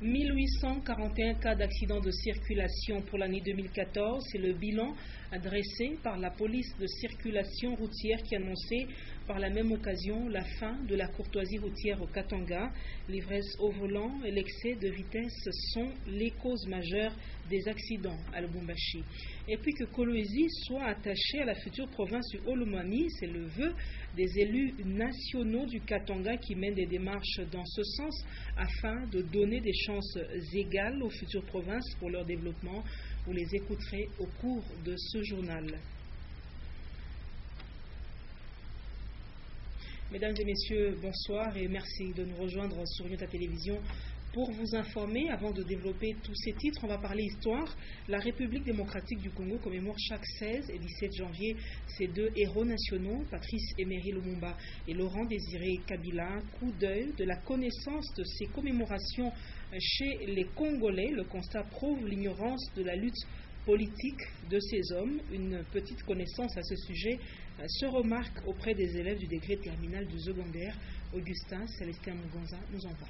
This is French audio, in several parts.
1841 cas d'accidents de circulation pour l'année 2014. C'est le bilan adressé par la police de circulation routière qui annonçait par la même occasion la fin de la courtoisie routière au Katanga. L'ivresse au volant et l'excès de vitesse sont les causes majeures des accidents à Lubumbashi. Et puis que Kolwezi soit attaché à la future province du Olomami, c'est le vœu des élus nationaux du Katanga qui mènent des démarches dans ce sens afin de donner des chances égales aux futures provinces pour leur développement. Vous les écouterez au cours de ce journal. Mesdames et messieurs, bonsoir et merci de nous rejoindre sur Yota Télévision pour vous informer. Avant de développer tous ces titres, on va parler histoire. La République démocratique du Congo commémore chaque 16 et 17 janvier ses deux héros nationaux, Patrice Emery Lumumba et Laurent Désiré Kabila. Coup d'œil de la connaissance de ces commémorations chez les Congolais. Le constat prouve l'ignorance de la lutte politique de ces hommes. Une petite connaissance à ce sujet se remarque auprès des élèves du degré terminal du secondaire. Augustin Célestin Mugonza nous en parle.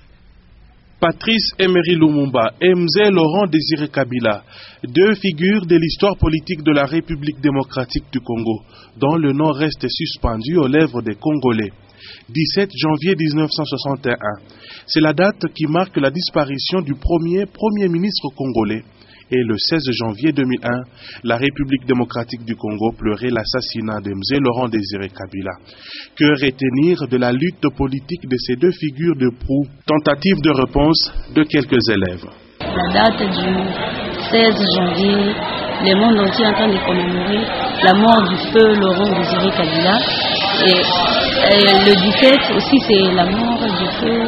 Patrice Emery Lumumba et Mzee Laurent Désiré Kabila, deux figures de l'histoire politique de la République démocratique du Congo, dont le nom reste suspendu aux lèvres des Congolais. 17 janvier 1961, c'est la date qui marque la disparition du premier ministre congolais. Et le 16 janvier 2001, la République démocratique du Congo pleurait l'assassinat de Mzee Laurent Désiré Kabila. Que retenir de la lutte politique de ces deux figures de proue? Tentative de réponse de quelques élèves. La date du 16 janvier, le monde entier est en train de commémorer la mort du feu Laurent Désiré Kabila. Et le 17 aussi, c'est la mort du feu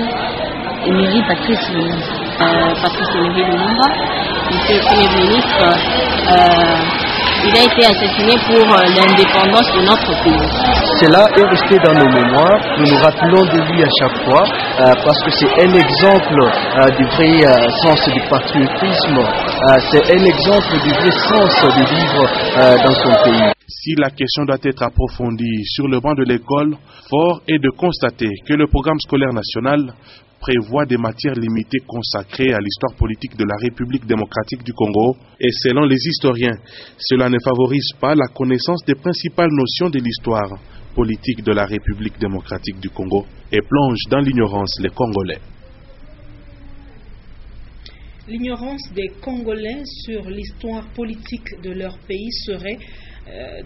Emery Patrice Emery Lumumba. Le Premier ministre, il a été assassiné pour l'indépendance de notre pays. Cela est resté dans nos mémoires. Nous nous rappelons de lui à chaque fois parce que c'est un exemple du vrai sens du patriotisme. C'est un exemple du vrai sens de vivre dans son pays. Si la question doit être approfondie sur le banc de l'école, fort est de constater que le programme scolaire national prévoit des matières limitées consacrées à l'histoire politique de la République démocratique du Congo et selon les historiens, cela ne favorise pas la connaissance des principales notions de l'histoire politique de la République démocratique du Congo et plonge dans l'ignorance les Congolais. L'ignorance des Congolais sur l'histoire politique de leur pays serait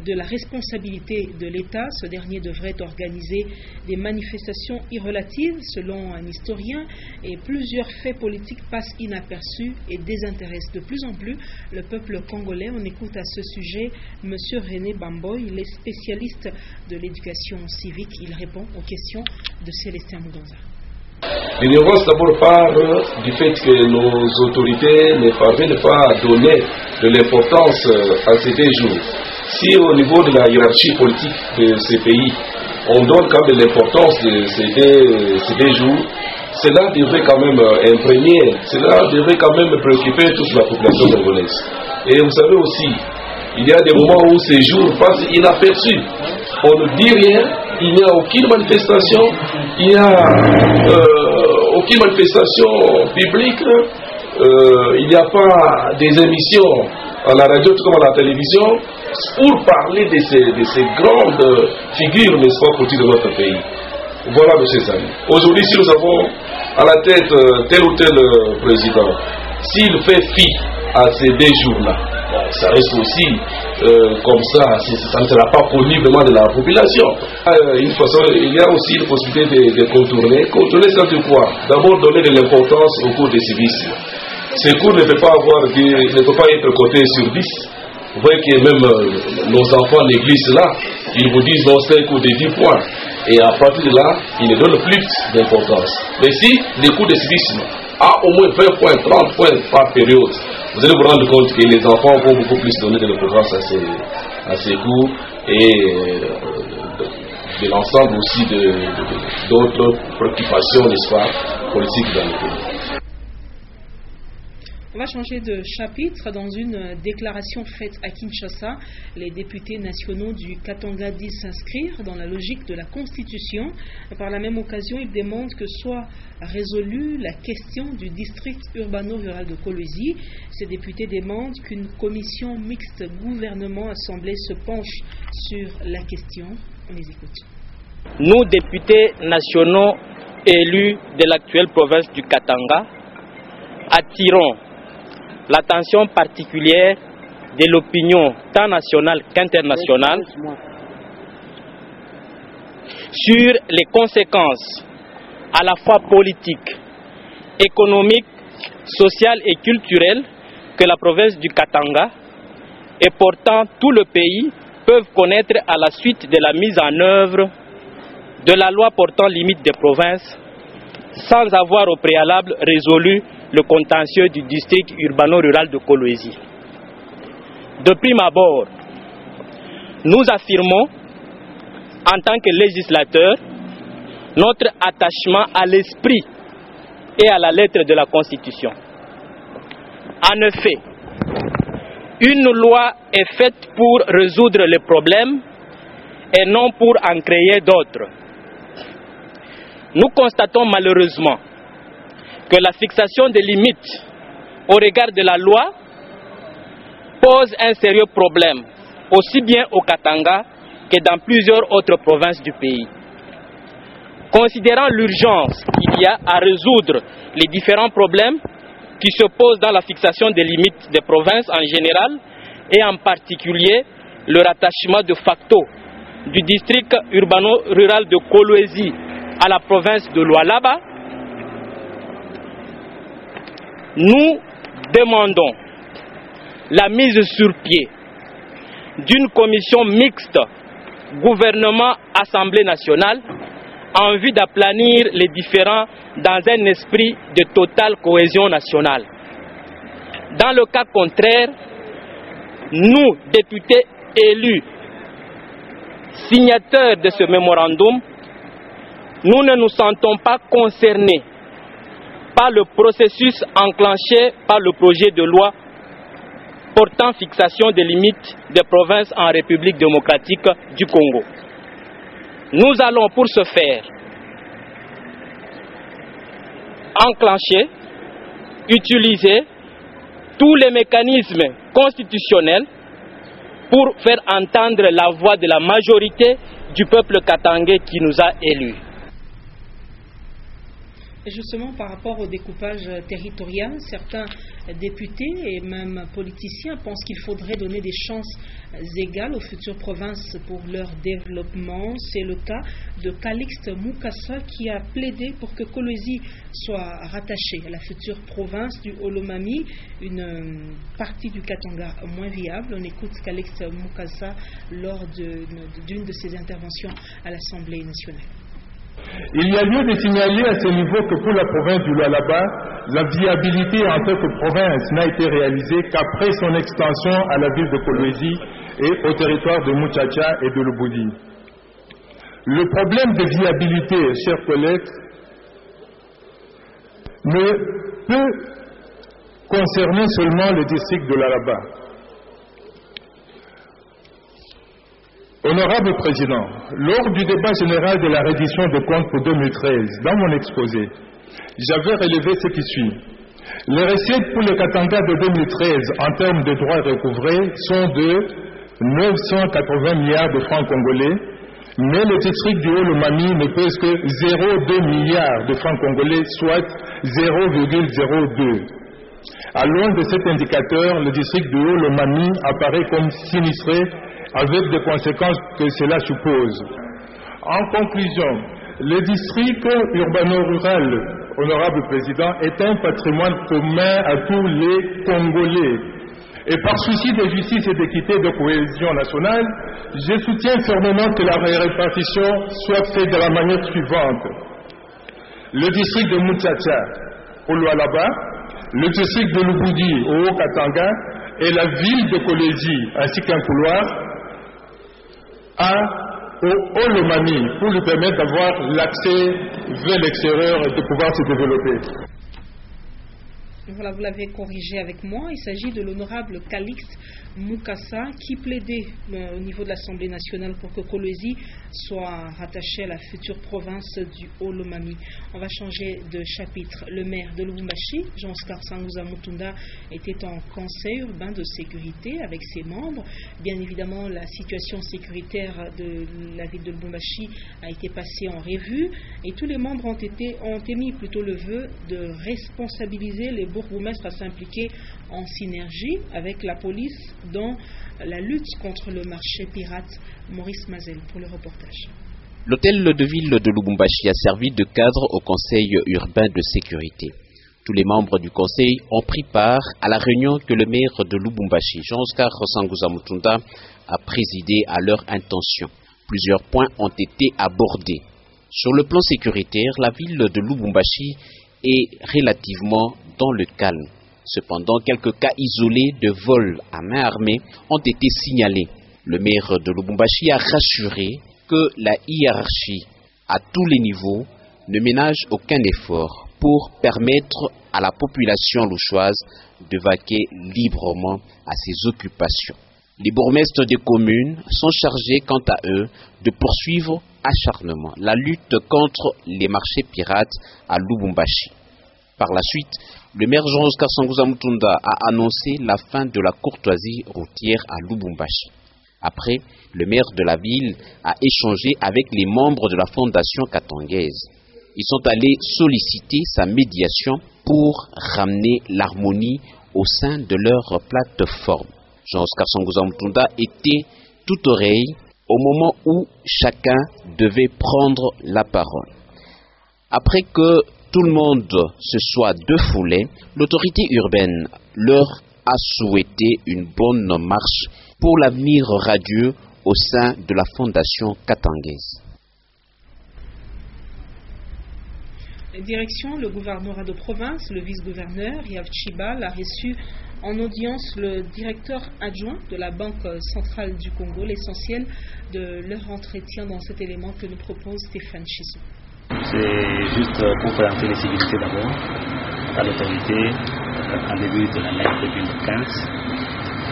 de la responsabilité de l'État. Ce dernier devrait organiser des manifestations irrelatives, selon un historien, et plusieurs faits politiques passent inaperçus et désintéressent de plus en plus le peuple congolais. On écoute à ce sujet M. René Bamboy, il est spécialiste de l'éducation civique. Il répond aux questions de Célestin Mugonza. L'ignorance d'abord part du fait que nos autorités ne parviennent pas à donner de l'importance à ces deux jours. Si au niveau de la hiérarchie politique de ces pays, on donne quand même l'importance de ces deux jours, cela devrait quand même imprégner, cela devrait quand même préoccuper toute la population congolaise. Et vous savez aussi, il y a des moments où ces jours passent inaperçus. On ne dit rien, il n'y a aucune manifestation, il n'y a aucune manifestation publique, il n'y a pas des émissions à la radio comme à la télévision pour parler de ces grandes figures, n'est-ce pas, politiques de notre pays. Voilà, mes chers amis. Aujourd'hui, si nous avons à la tête tel ou tel président, s'il fait fi à ces deux jours-là, ça reste aussi comme ça ne sera pas connu vraiment de la population. Une façon, il y a aussi une possibilité de contourner. Contourner, ça veut dire quoi? D'abord, donner de l'importance au cours des civismes. Ces cours ne peuvent pas être cotés sur 10. Vous voyez que même nos enfants négligent cela. Ils vous disent non, c'est un cours de 10 points. Et à partir de là, ils ne donnent plus d'importance. Mais si les cours de civisme a au moins 20 points, 30 points par période, vous allez vous rendre compte que les enfants vont beaucoup plus donner de l'importance à ces cours et de l'ensemble aussi d'autres préoccupations, n'est-ce pas, politiques dans le pays. On va changer de chapitre. Dans une déclaration faite à Kinshasa, les députés nationaux du Katanga disent s'inscrire dans la logique de la Constitution. Par la même occasion, ils demandent que soit résolue la question du district urbano-rural de Kolwezi. Ces députés demandent qu'une commission mixte gouvernement-assemblée se penche sur la question. On les écoute. Nous, députés nationaux élus de l'actuelle province du Katanga, attirons l'attention particulière de l'opinion tant nationale qu'internationale sur les conséquences à la fois politiques, économiques, sociales et culturelles que la province du Katanga et pourtant tout le pays peuvent connaître à la suite de la mise en œuvre de la loi portant limite des provinces sans avoir au préalable résolu le contentieux du district urbano-rural de Kolwezi. De prime abord, nous affirmons, en tant que législateurs, notre attachement à l'esprit et à la lettre de la Constitution. En effet, une loi est faite pour résoudre les problèmes et non pour en créer d'autres. Nous constatons malheureusement que la fixation des limites au regard de la loi pose un sérieux problème, aussi bien au Katanga que dans plusieurs autres provinces du pays. Considérant l'urgence qu'il y a à résoudre les différents problèmes qui se posent dans la fixation des limites des provinces en général et en particulier le rattachement de facto du district urbano-rural de Kolwezi à la province de Lualaba, nous demandons la mise sur pied d'une commission mixte gouvernement-assemblée nationale en vue d'aplanir les différends dans un esprit de totale cohésion nationale. Dans le cas contraire, nous, députés élus, signataires de ce mémorandum, nous ne nous sentons pas concernés par le processus enclenché par le projet de loi portant fixation des limites des provinces en République démocratique du Congo. Nous allons pour ce faire enclencher, utiliser tous les mécanismes constitutionnels pour faire entendre la voix de la majorité du peuple katangais qui nous a élus. Et justement, par rapport au découpage territorial, certains députés et même politiciens pensent qu'il faudrait donner des chances égales aux futures provinces pour leur développement. C'est le cas de Calixte Mukasa qui a plaidé pour que Kolwezi soit rattachée à la future province du Olomami, une partie du Katanga moins viable. On écoute Calixte Mukasa lors d'une de ses interventions à l'Assemblée nationale. Il y a lieu de signaler à ce niveau que pour la province du Lualaba, la viabilité en tant que province n'a été réalisée qu'après son extension à la ville de Kolwezi et au territoire de Muchacha et de Lubudi. Le problème de viabilité, chers collègues, ne peut concerner seulement le district de Lualaba. Honorable Président, lors du débat général de la reddition de comptes pour 2013, dans mon exposé, j'avais relevé ce qui suit. Les recettes pour le Katanga de 2013 en termes de droits recouvrés sont de 980 milliards de francs congolais, mais le district du Haut-Lomami ne pèse que 0,2 milliards de francs congolais, soit 0,02. À l'aune de cet indicateur, le district du Haut-Lomami apparaît comme sinistré avec des conséquences que cela suppose. En conclusion, le district urbano-rural, honorable Président, est un patrimoine commun à tous les Congolais. Et par souci de justice et d'équité de cohésion nationale, je soutiens fermement que la répartition soit faite de la manière suivante. Le district de Muchacha au Lualaba, le district de Lubudi au Haut-Katanga et la ville de Kolwezi ainsi qu'un couloir au Olomami pour lui permettre d'avoir l'accès vers l'extérieur et de pouvoir se développer. Voilà, vous l'avez corrigé avec moi. Il s'agit de l'honorable Calixte Moukassa qui plaidait au niveau de l'Assemblée nationale pour que Kolwezi soit rattaché à la future province du Haut-Lomami. On va changer de chapitre. Le maire de Lubumbashi, Jean-Oscar Sanguza Mutunda, était en conseil urbain de sécurité avec ses membres. Bien évidemment, la situation sécuritaire de la ville de Lubumbashi a été passée en revue et tous les membres ont émis plutôt le vœu de responsabiliser les bourgmestres à s'impliquer en synergie avec la police dans la lutte contre le marché pirate. Maurice Mazel pour le reportage. L'hôtel de ville de Lubumbashi a servi de cadre au conseil urbain de sécurité. Tous les membres du conseil ont pris part à la réunion que le maire de Lubumbashi, Jean-Oscar Sanguza Mutunda, a présidé à leur intention. Plusieurs points ont été abordés. Sur le plan sécuritaire, la ville de Lubumbashi est relativement dans le calme. Cependant, quelques cas isolés de vol à main armée ont été signalés. Le maire de Lubumbashi a rassuré que la hiérarchie à tous les niveaux ne ménage aucun effort pour permettre à la population louchoise de vaquer librement à ses occupations. Les bourgmestres des communes sont chargés quant à eux de poursuivre acharnement la lutte contre les marchés pirates à Lubumbashi. Par la suite, le maire Jean-Oscar Sanguza Mutunda a annoncé la fin de la courtoisie routière à Lubumbashi. Après, le maire de la ville a échangé avec les membres de la fondation katangaise. Ils sont allés solliciter sa médiation pour ramener l'harmonie au sein de leur plateforme. Jean-Oscar Sanguza Mutunda était tout oreille au moment où chacun devait prendre la parole. Après que tout le monde se soit défoulé, l'autorité urbaine leur a souhaité une bonne marche pour l'avenir radieux au sein de la fondation katangaise. Direction le gouvernorat de province, le vice-gouverneur Yav Chibal a reçu en audience le directeur adjoint de la Banque centrale du Congo, l'essentiel de leur entretien dans cet élément que nous propose Stéphane Chissou. C'est juste pour présenter les civilités d'abord à l'autorité en début de l'année 2015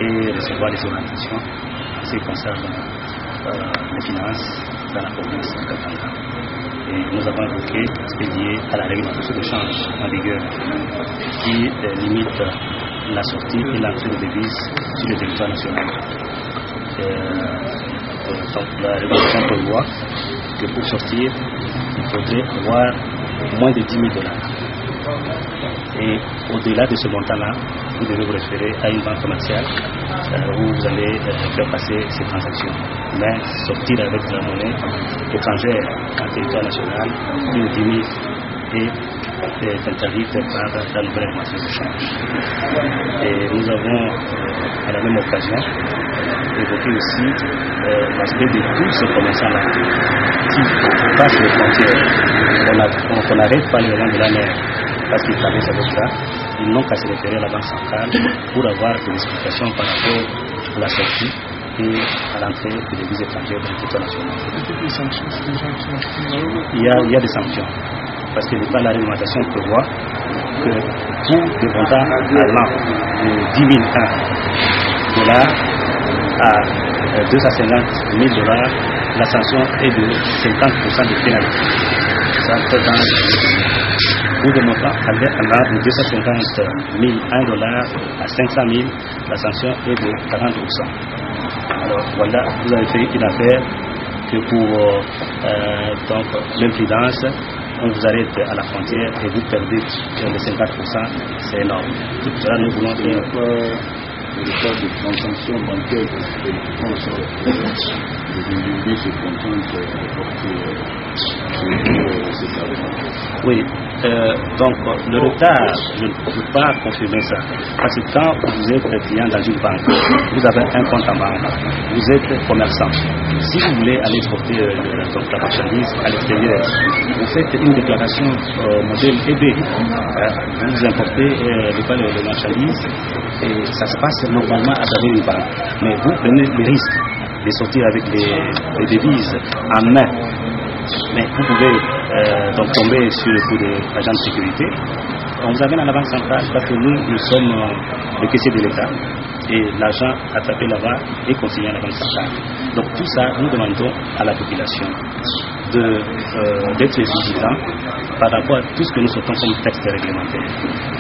et recevoir des orientations en ce qui concerne les finances dans la province de Katanga. Et nous avons évoqué l'aspect lié à la réglementation de change en vigueur qui limite la sortie et l'entrée de devises sur le territoire national. Donc la réglementation prévoit que pour sortir, il faudrait avoir moins de 10 000 $. Et au-delà de ce montant-là, vous devez vous référer à une banque commerciale où vous allez faire passer ces transactions. Mais sortir avec de la monnaie étrangère en territoire national, plus de 10 000 est interdite par la nouvelle réglementation de change. Et nous avons à la même occasion évoqué aussi l'aspect de tous ces commerçants-là qui passent les frontières. On n'arrête pas le moment de la mer parce qu'ils traversent avec ça. Ils n'ont qu'à se référer à la Banque centrale pour avoir des explications par rapport à la sortie et à l'entrée de devises étrangères dans le territoire national. Il y a des sanctions. Parce que l'État, la réglementation prévoit que pour des montants allant de 10 000 $ à 250 000 $, la sanction est de 50% de pénalité. Ça fait pour des montants allant de 250 000 $ à 500 000 $, la sanction est de 40%. Alors voilà, vous avez fait une affaire que pour l'imprudence, on vous arrête à la frontière et vous perdez les 50%, c'est énorme. Tout cela, nous voulons dire le cas de transactions bancaires et de France, les individus se contentent de porter cet argent. Oui, donc le retard, je ne peux pas confirmer ça. Parce que quand vous êtes client dans une banque, vous avez un compte en banque, vous êtes commerçant. Si vous voulez aller exporter la marchandise à l'extérieur, vous faites une déclaration modèle EB. Vous importez les marchandises et ça se passe normalement à travers une banque. Mais vous prenez le risque de sortir avec les devises en main. Mais vous pouvez donc tomber sur le coup de l'agent de sécurité On vous amène à la banque centrale parce que nous sommes le caissier de l'État et l'argent attrapé là-bas est consigné à la banque centrale. Donc tout ça, nous demandons à la population d'être vigilant par rapport à tout ce que nous sortons comme texte réglementaire.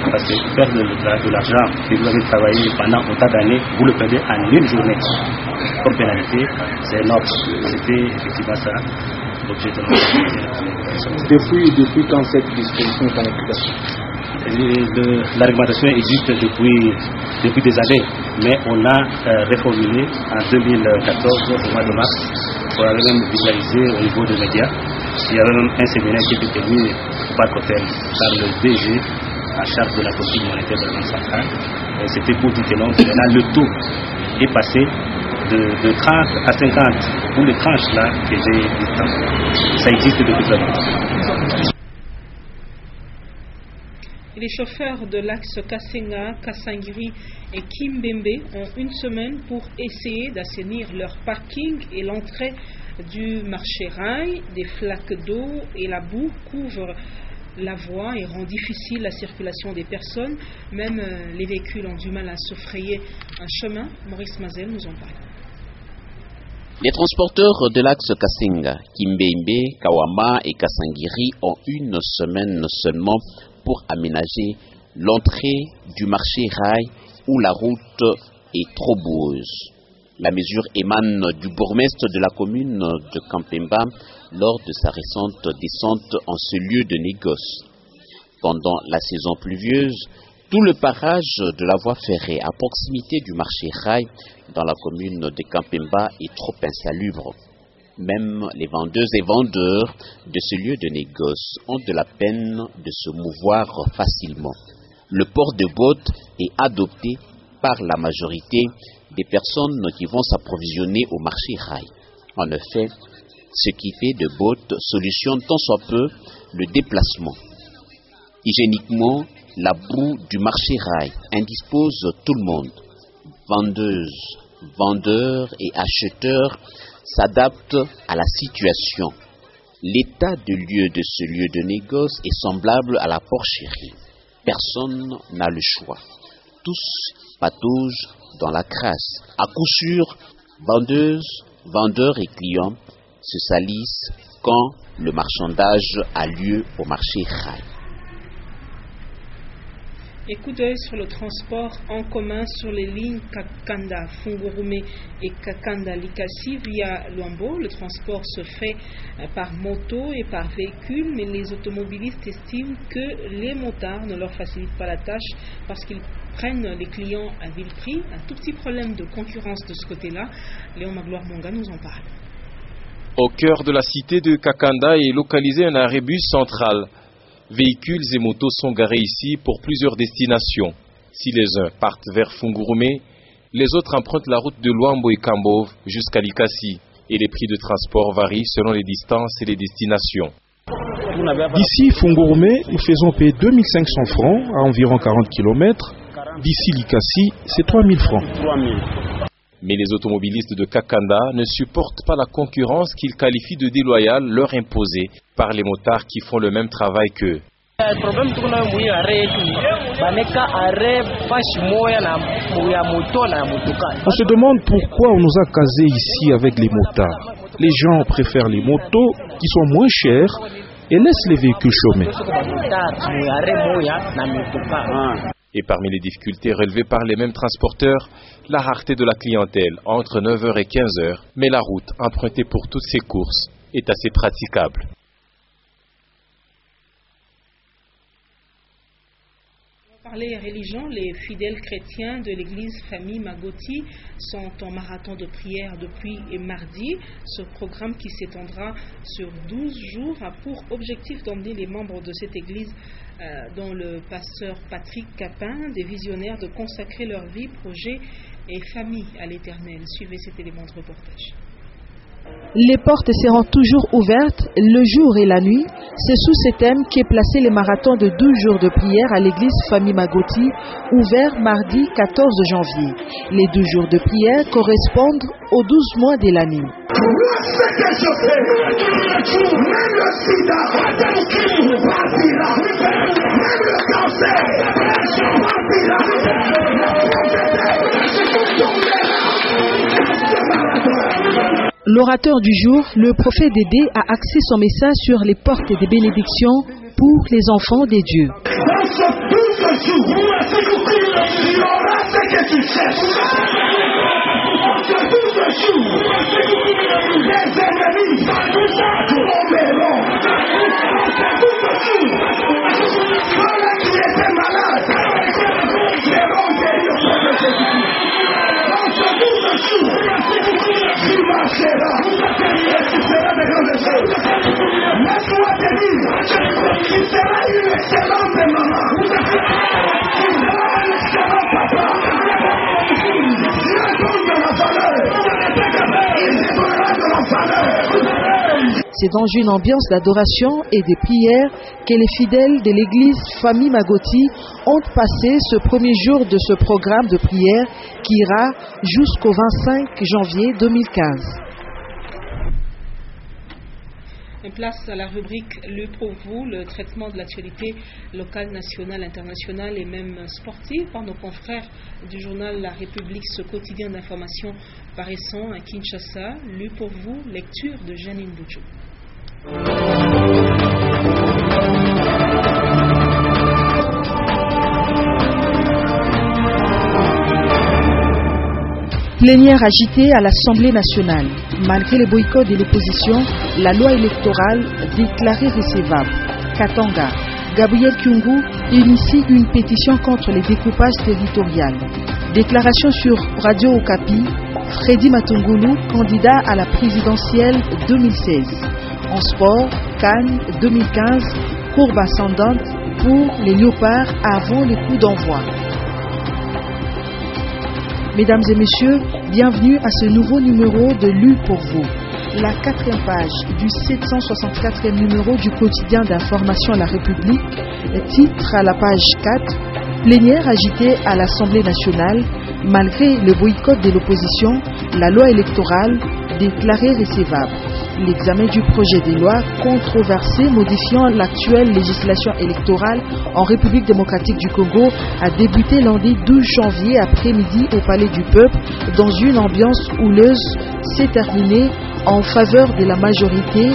Parce que faire de l'argent que vous avez travaillé pendant autant d'années, vous le perdez en une journée. Comme pénalité, c'est énorme. C'était effectivement ça. Depuis quand cette disposition est en application? La réglementation existe depuis des années, mais on a reformulé en 2014, au mois de mars, pour aller même visualiser au niveau des médias. Il y avait même un séminaire qui était tenu au Parc Hôtel par le DG en charge de la politique monétaire de la Banque centrale. C'était pour dire que maintenant le taux est passé de 30 à 50 pour les tranches là que j'ai dit. Ça existe depuis très longtemps. Les chauffeurs de l'axe Kasenga, Kasangiri et Kimbembe ont une semaine pour essayer d'assainir leur parking et l'entrée du marché rail. Des flaques d'eau et la boue couvrent la voie et rend difficile la circulation des personnes. Même les véhicules ont du mal à se frayer un chemin. Maurice Mazel nous en parle. Les transporteurs de l'axe Kasenga, Kimbembe, Kawama et Kasangiri ont une semaine seulement pour aménager l'entrée du marché rail où la route est trop boueuse. La mesure émane du bourgmestre de la commune de Kampemba lors de sa récente descente en ce lieu de négoce. Pendant la saison pluvieuse, tout le parage de la voie ferrée à proximité du marché rail dans la commune de Kampemba est trop insalubre. Même les vendeuses et vendeurs de ce lieu de négoce ont de la peine de se mouvoir facilement. Le port de bottes est adopté par la majorité des personnes qui vont s'approvisionner au marché rail. En effet, ce qui fait de bottes solutionne tant soit peu le déplacement. Hygiéniquement, la boue du marché rail indispose tout le monde. Vendeuses, vendeurs et acheteurs s'adaptent à la situation. L'état de lieu de ce lieu de négoce est semblable à la porcherie. Personne n'a le choix. Tous pataugent dans la crasse. À coup sûr, vendeuses, vendeurs et clients se salissent quand le marchandage a lieu au marché rail. Et coup d'œil sur le transport en commun sur les lignes Kakanda, Fungurume et Kakanda Likasi via Luambo. Le transport se fait par moto et par véhicule, mais les automobilistes estiment que les motards ne leur facilitent pas la tâche parce qu'ils prennent les clients à vil prix. Un tout petit problème de concurrence de ce côté-là. Léon Magloire Monga nous en parle. Au cœur de la cité de Kakanda est localisé un arrêt bus central. Véhicules et motos sont garés ici pour plusieurs destinations. Si les uns partent vers Fungurume, les autres empruntent la route de Luambo et Kambove jusqu'à Likasi. Et les prix de transport varient selon les distances et les destinations. D'ici Fungurume, nous faisons payer 2500 francs à environ 40 km. D'ici Likasi, c'est 3000 francs. Mais les automobilistes de Kakanda ne supportent pas la concurrence qu'ils qualifient de déloyale leur imposée par les motards qui font le même travail qu'eux. On se demande pourquoi on nous a casés ici avec les motards. Les gens préfèrent les motos qui sont moins chères et laissent les véhicules chômer. Et parmi les difficultés relevées par les mêmes transporteurs, la rareté de la clientèle entre 9h et 15h, mais la route empruntée pour toutes ces courses est assez praticable. Parler religion, les fidèles chrétiens de l'église Famille Magoti sont en marathon de prière depuis mardi. Ce programme qui s'étendra sur 12 jours a pour objectif d'emmener les membres de cette église, dont le pasteur Patrick Capin, des visionnaires, de consacrer leur vie, projet et famille à l'Éternel. Suivez cet élément de reportage. Les portes seront toujours ouvertes le jour et la nuit. C'est sous ce thème qu'est placé le marathon de 12 jours de prière à l'église Famille Magoti, ouvert mardi 14 janvier. Les 12 jours de prière correspondent aux 12 mois de l'année. L'orateur du jour, le prophète Dédé, a axé son message sur les portes des bénédictions pour les enfants des dieux. Dans ce bout de jour, il y aura ce que tu cherches. Dans ce bout de jour, les ennemis tomberont. Dans ce bout de jour, ceux qui étaient malades seront guéris au nom de Jésus. Dans ce bout de jour, tu marcheras et tu feras de grandes choses. Laisse-moi te dire, tu seras une excellente maman. Tu seras un excellent papa. Dieu donne de la valeur. Il te donnera de la valeur. C'est dans une ambiance d'adoration et de prière que les fidèles de l'église Famille Magoti ont passé ce premier jour de ce programme de prière qui ira jusqu'au 25 janvier 2015. Place à la rubrique Lu pour vous, le traitement de l'actualité locale, nationale, internationale et même sportive par nos confrères du journal La République, ce quotidien d'information paraissant à Kinshasa. Lu pour vous, lecture de Janine Boudjou. Plénière agitée à l'Assemblée nationale. Malgré les boycotts de l'opposition, la loi électorale déclarée recevable. Katanga. Gabriel Kyungu initie une pétition contre les découpages territoriaux. Déclaration sur Radio Okapi. Freddy Matungulu, candidat à la présidentielle 2016. En sport, Cannes 2015, courbe ascendante pour les léopards avant le coup d'envoi. Mesdames et messieurs, bienvenue à ce nouveau numéro de Lu pour vous. La 4e page du 764e numéro du quotidien d'information La République, titre à la page 4, plénière agitée à l'Assemblée nationale, malgré le boycott de l'opposition, la loi électorale déclarée recevable. L'examen du projet de loi controversé modifiant l'actuelle législation électorale en République démocratique du Congo a débuté lundi 12 janvier après-midi au Palais du Peuple dans une ambiance houleuse. S'est terminé en faveur de la majorité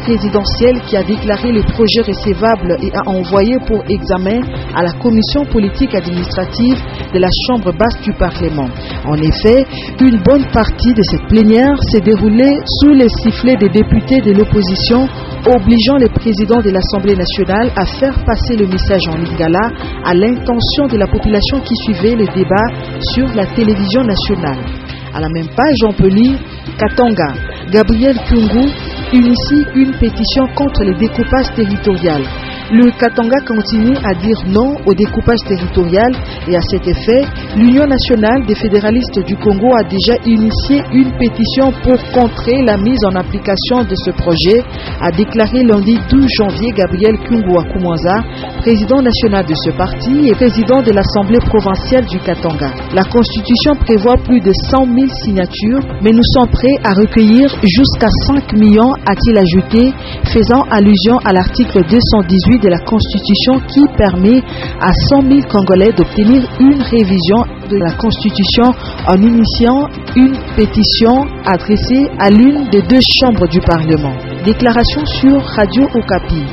présidentielle qui a déclaré les projets recevables et a envoyé pour examen à la commission politique administrative de la Chambre basse du Parlement. En effet, une bonne partie de cette plénière s'est déroulée sous les sifflets des députés de l'opposition, obligeant le président de l'Assemblée nationale à faire passer le message en lingala à l'intention de la population qui suivait le débat sur la télévision nationale. À la même page, on peut lire Katanga. Gabriel Kyungu initie une pétition contre les découpages territoriaux. Le Katanga continue à dire non au découpage territorial et à cet effet, l'Union nationale des fédéralistes du Congo a déjà initié une pétition pour contrer la mise en application de ce projet, a déclaré lundi 12 janvier Gabriel Kyungu Akumwanza, président national de ce parti et président de l'Assemblée provinciale du Katanga. La Constitution prévoit plus de 100 000 signatures, mais nous sommes prêts à recueillir jusqu'à 5 millions, a-t-il ajouté, faisant allusion à l'article 218 de la Constitution qui permet à 100 000 Congolais d'obtenir une révision de la Constitution en initiant une pétition adressée à l'une des deux chambres du Parlement. Déclaration sur Radio Okapi.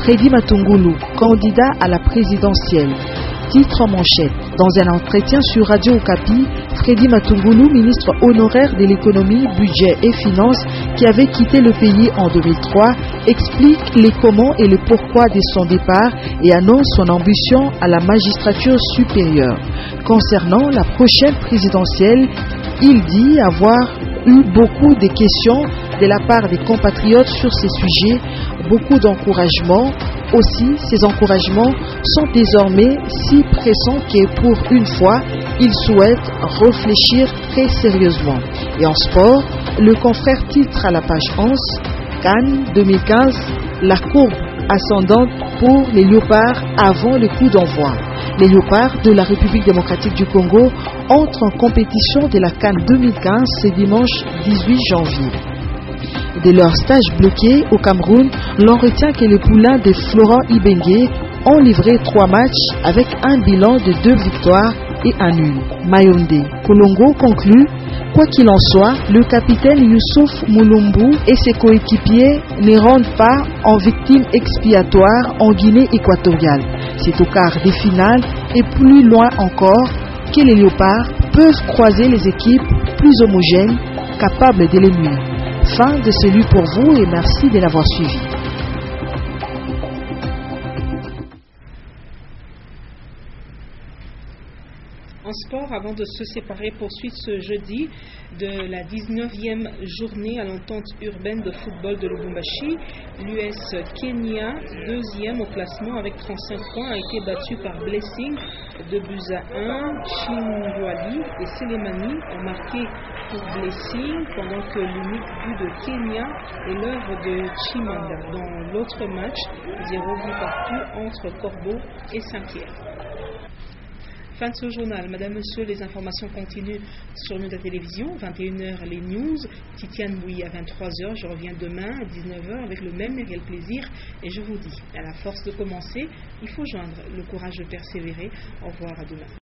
Freddy Matungulu, candidat à la présidentielle. Titre en manchette. Dans un entretien sur Radio Okapi, Freddy Matungulu, ministre honoraire de l'économie, budget et finances, qui avait quitté le pays en 2003, explique les comment et le pourquoi de son départ et annonce son ambition à la magistrature supérieure. Concernant la prochaine présidentielle, il dit avoir eu beaucoup de questions de la part des compatriotes sur ces sujets, beaucoup d'encouragements. Aussi, ces encouragements sont désormais si pressants que pour une fois, il souhaite réfléchir très sérieusement. Et en sport, le confrère titre à la page 11, Cannes 2015, la courbe ascendante pour les léopards avant le coup d'envoi. Les léopards de la République démocratique du Congo entrent en compétition de la Cannes 2015 ce dimanche 18 janvier. De leur stage bloqué au Cameroun, l'on retient que le poulain de Florent Ibenge, ont livré 3 matchs avec un bilan de 2 victoires et 1 nul. Mayonde Kolongo conclut: quoi qu'il en soit, le capitaine Youssouf Moulumbu et ses coéquipiers ne rendent pas en victime expiatoire en Guinée équatoriale. C'est au quart des finales et plus loin encore que les Léopards peuvent croiser les équipes plus homogènes, capables de les nuire. Fin de celui pour vous et merci de l'avoir suivi. En sport, avant de se séparer, poursuite ce jeudi de la 19e journée à l'entente urbaine de football de Lubumbashi. L'US Kenya, 2e au classement avec 35 points, a été battu par Blessing, 2-1. Chingwali et Selemani ont marqué pour Blessing, pendant que l'unique but de Kenya est l'œuvre de Chimanga. Dans l'autre match, 0 but partout entre Corbeau et Saint-Pierre. Fin de ce journal. Madame, Monsieur, les informations continuent sur notre télévision. 21h, les news. Titiane Bouilly à 23h. Je reviens demain à 19h avec le même et réel plaisir. Et je vous dis, à la force de commencer, il faut joindre le courage de persévérer. Au revoir, à demain.